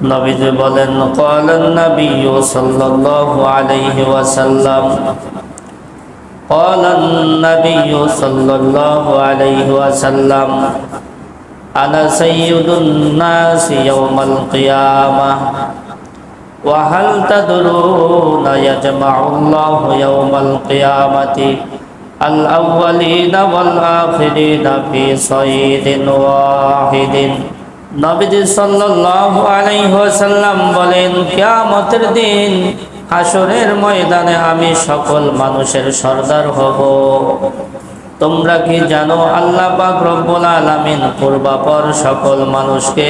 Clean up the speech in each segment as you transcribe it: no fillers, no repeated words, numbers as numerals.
নবীজি বলেন ক্বালান নাবিয়্যু সাল্লাল্লাহু আলাইহি ওয়াসাল্লাম ক্বালান নাবিয়্যু সাল্লাল্লাহু আলাইহি ওয়াসাল্লাম আনা সাইয়্যিদুন নাসি ইয়াওমাল কিয়ামাহ ওয়া হাল তাদরুনা ইয়াজমাউল্লাহু ইয়াওমাল কিয়ামাতি আল আউওয়ালিনা ওয়াল আখিরিনা ফি সাইয়্যিদিন ওয়াহিদিন। নবীজি সাল্লাল্লাহু আলাইহি ওয়াসাল্লাম বলেন, কিয়ামতের দিন হাসরের ময়দানে আমি সকল মানুষের সরদার হব। তোমরা কি জানো আল্লাহ পাক রব্বুল আলামিন পূর্বাপর সকল মানুষকে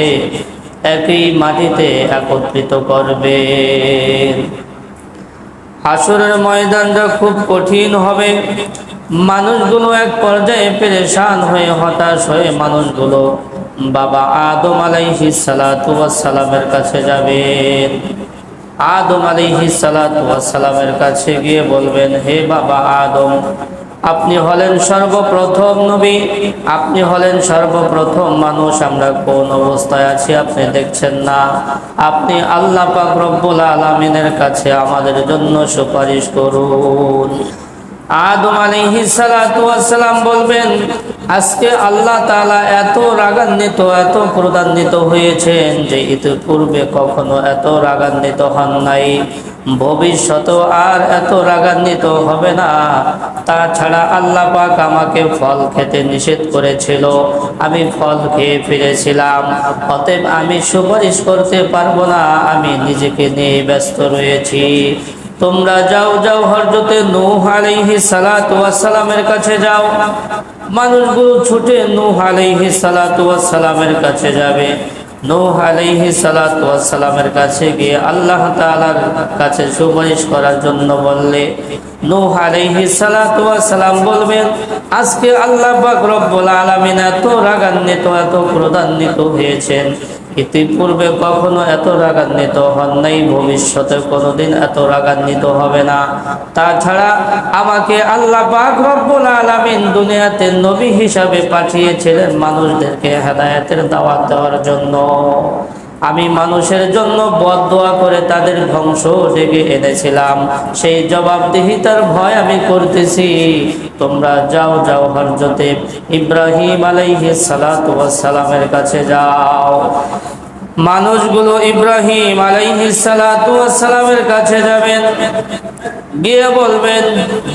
একই মাটিতে একত্রিত করবে। হাসরের ময়দানটা খুব কঠিন হবে। মানুষগুলো এক পর্যায়ে পেরেশান হয়ে হতাশ হয়ে মানুষগুলো বাবা আদম আলাইহিস সালাতু ওয়াস সালামের কাছে যাবেন। আদম আলাইহিস সালাতু ওয়াস সালামের কাছে গিয়ে বলবেন, হে বাবা আদম, আপনি হলেন সর্বপ্রথম নবী, আপনি হলেন সর্বপ্রথম মানুষ। আমরা কোন অবস্থায় আছি আপনি দেখছেন না? আপনি আল্লাহ পাক রব্বুল আলামিনের কাছে আমাদের জন্য সুপারিশ করুন। আদম আলাইহিস সালাতু ওয়াস সালাম বলবেন, আজকে আল্লাহ তাআলা এত রাগান্বিত, এত ক্রোধান্বিত হয়েছেন যে ইতিপূর্বে কখনো এত রাগান্বিত হন নাই, ভবিষ্যতেও আর এত রাগান্বিত হবে না। তাছাড়া আল্লাহ পাক আমাকে ফল খেতে নিষেধ করেছিল, আমি ফল খেয়ে ফিরেছিলাম, অতএব আমি সুপারিশ করতে পারবো না, আমি নিজেকে নিয়ে ব্যস্ত রয়েছি। তোমরা যাও যাও হযরতে নূহ আলাইহিস সালাতু ওয়াস সালামের কাছে যাও। মানুষগুলো ছুটে নূহ আলাইহিস সালাতু ওয়াস সালামের কাছে যাবে। নূহ আলাইহিস সালাতু ওয়াস সালামের কাছে গিয়ে আল্লাহ তাআলার কাছে সুপারিশ করার জন্য বললে নূহ আলাইহিস সালাতু ওয়াস সালাম বলবেন, আজকে আল্লাহ পাক রব্বুল আলামিন এত রাগান্বিত, এত ক্রোধান্বিত হয়েছেন, ইতিপূর্বে কখনো এত রাগান্বিত হন নাই, ভবিষ্যতে কোনোদিন এত রাগান্বিত হবে না। তাছাড়া আমাকে আল্লাহ পাক রব্বুল আলামিন দুনিয়াতে নবী হিসাবে পাঠিয়েছিলেন মানুষদেরকে হেদায়েতের দাওয়াত দেওয়ার জন্য। আমি মানুষের জন্য বদদোয়া করে তাদের ধ্বংস ডেকে এনেছিলাম, সেই জবাবদিহিতার ভয় আমি করতেছি। তোমরা যাও যাও হযরতে ইব্রাহিম আলাইহিস সালাতু ওয়াস সালামের কাছে যাও। মানুষগুলো ইব্রাহিম আলাইহিস সালাতু ওয়াস সালামের কাছে যাবেন, গিয়ে বলবেন,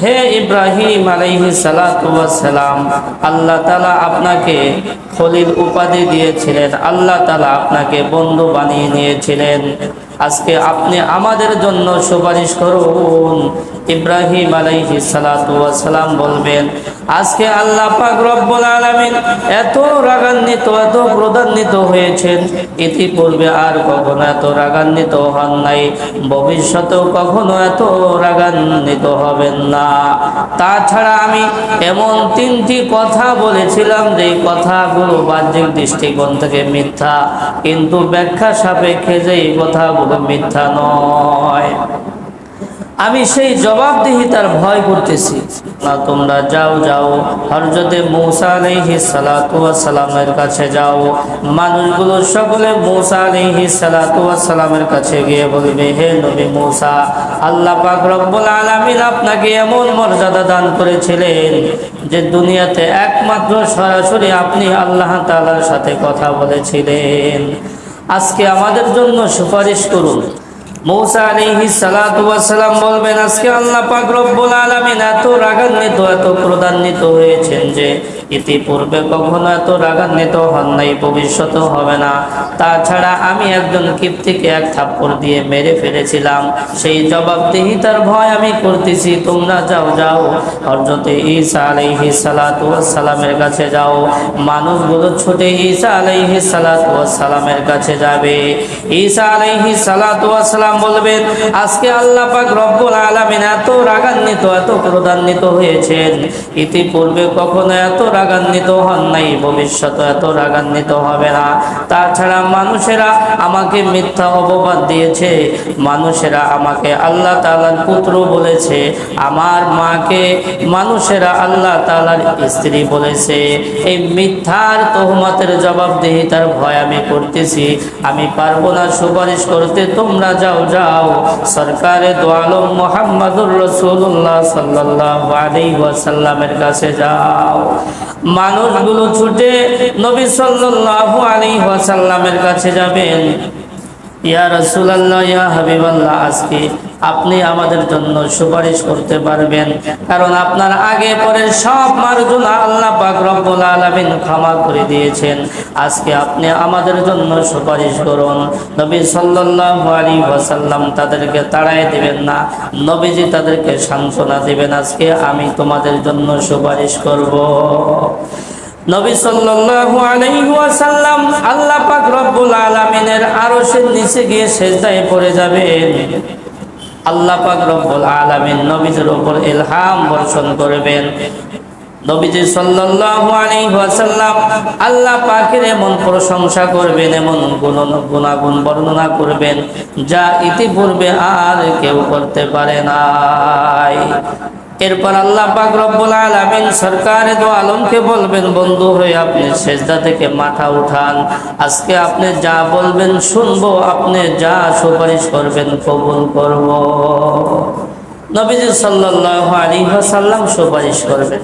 হে ইব্রাহিম আলাইহিস সালাতু ওয়াস সালাম, আল্লাহ তাআলা আপনাকে খলিল উপাধি দিয়েছিলেন, আল্লাহ তাআলা আপনাকে বন্ধু বানিয়ে নিয়েছিলেন, আজকে আপনি আমাদের জন্য সুপারিশ করুন। ইব্রাহিম আলাইহিস সালাতু ওয়াস সালাম বলবেন, আজকে আল্লাহ পাক রব্বুল আলামিন এত রাগান্বিত, এত ক্রোধান্বিত হয়েছেন, ইতিপূর্বে আর কখনো এত রাগান্বিত হন নাই, ভবিষ্যতেও কখনো এত রাগান্বিত হবেন না। তাছাড়া আমি এমন তিনটি কথা বলেছিলাম যে কথাগুলো বাহ্যিক দৃষ্টিকোণ থেকে মিথ্যা, কিন্তু ব্যাখ্যা সাপেক্ষে যে কথাগুলো মিথ্যা নয়, আমি সেই জবাবদিহিতার ভয় করতেছি না। তোমরা যাও যাও হযরতে মূসা আলাইহিস সালাতু ওয়াস সালামের কাছে যাও। মানুষগুলো সকলে মূসা আলাইহিস সালাতু ওয়াস সালামের কাছে গিয়ে বলবে, হে নবী মূসা, আল্লাহ পাক রব্বুল আলামিন আপনাকে এমন মর্যাদা দান করেছিলেন যে দুনিয়াতে একমাত্র সরাসরি আপনি আল্লাহ তাআলার সাথে কথা বলেছিলেন, আজকে আমাদের জন্য সুপারিশ করুন। মূসা আলাইহিস সালাতু ওয়াস সালাম বলবেন, আজকে আল্লাহ পাক রব্বুল আলামিন এত রাগান্বিত, এত ক্রোধান্বিত হয়েছেন যে ইতিপূর্বে কখনো এত রাগান্বিত হন নাই, ভবিষ্যতেও হবে না। তাছাড়া আমি একজন কিপ্তিকে এক থাপ্পড় দিয়ে মেরে ফেলেছিলাম, সেই জবাবদিহিতার ভয় আমি করতেছি। তোমরা যাও যাও হযরতে ঈসা আলাইহিস সালাতু ওয়াস সালামের কাছে যাও। মানুষগুলো ছুটে ঈসা আলাইহিস সালাতু ওয়াস সালামের কাছে যাবে। ঈসা আলাইহিস সালাতু ওয়াস সালাম বলবেন, আজকে আল্লাহ পাক রব্বুল আলামিন এত রাগান্বিত, এত ক্রোধান্বিত হয়েছেন, ইতিপূর্বে কখনো এত রাগান্বিত হন নাই, ভবিষ্যতে এত রাগান্বিত হবে না। তাছাড়া মানুষেরা আমাকে মিথ্যা অপবাদ দিয়েছে, মানুষেরা আমাকে আল্লাহ তাআলার পুত্র বলেছে, আমার মাকে মানুষেরা আল্লাহ তাআলার স্ত্রী বলেছে। এই মিথ্যার তহমতের জবাবদিহিতার ভয় আমি করতেছি, আমি পারবো না সুপারিশ করতে। তোমরা যাও যাও সরকারে দো আলম মুহাম্মদুর রাসূলুল্লাহ সাল্লাল্লাহু আলাইহি ওয়াসাল্লামের কাছে যাও। মানুষগুলো ছুটে নবী সাল্লাল্লাহু আলাইহি ওয়াসাল্লামের কাছে যাবেন। ইয়া রাসূলুল্লাহ, ইয়া হাবিবাল্লাহ, আজকে আপনি আমাদের জন্য সুপারিশ করতে পারবেন, কারণ আপনার আগে পরে সব মারগুনা আল্লাহ পাক রব্বুল আলামিন ক্ষমা করে দিয়েছেন। আজকে আপনি আমাদের জন্য সুপারিশ করুন। নবী সাল্লাল্লাহু আলাইহি ওয়াসাল্লাম তাদেরকে তাড়ায় দিবেন না, নবীজি তাদেরকে সান্ত্বনা দিবেন, আজকে আমি তোমাদের জন্য সুপারিশ করব। নবী সাল্লাল্লাহু আলাইহি ওয়াসাল্লাম আল্লাহ পাক রব্বুল আলামিনের আরশের নিচে গিয়ে সিজদায় পড়ে যাবেন। আল্লাহ পাক রব্বুল আলামিন নবীদের উপর ইলহাম বর্ষণ করবেন। নবীজি সাল্লাল্লাহু আলাইহি ওয়াসাল্লাম আল্লাহ পাকের এমন প্রশংসা করবেন, এমন গুণাগুণ বর্ণনা করবেন যা ইতিপূর্বে আর কেউ করতে পারে নাই। এরপর আল্লাহ পাক রব্বুল আলামিন সরকারে দো আলমকে বলবেন, বন্ধু হয়ে আপনি সিজদা থেকে মাথা উঠান, আজকে আপনি যা বলবেন শুনবো, আপনি যা সুপারিশ করবেন কবুল করব। নবীজি সাল্লাল্লাহু আলাইহি ওয়াসাল্লাম সুপারিশ করবেন।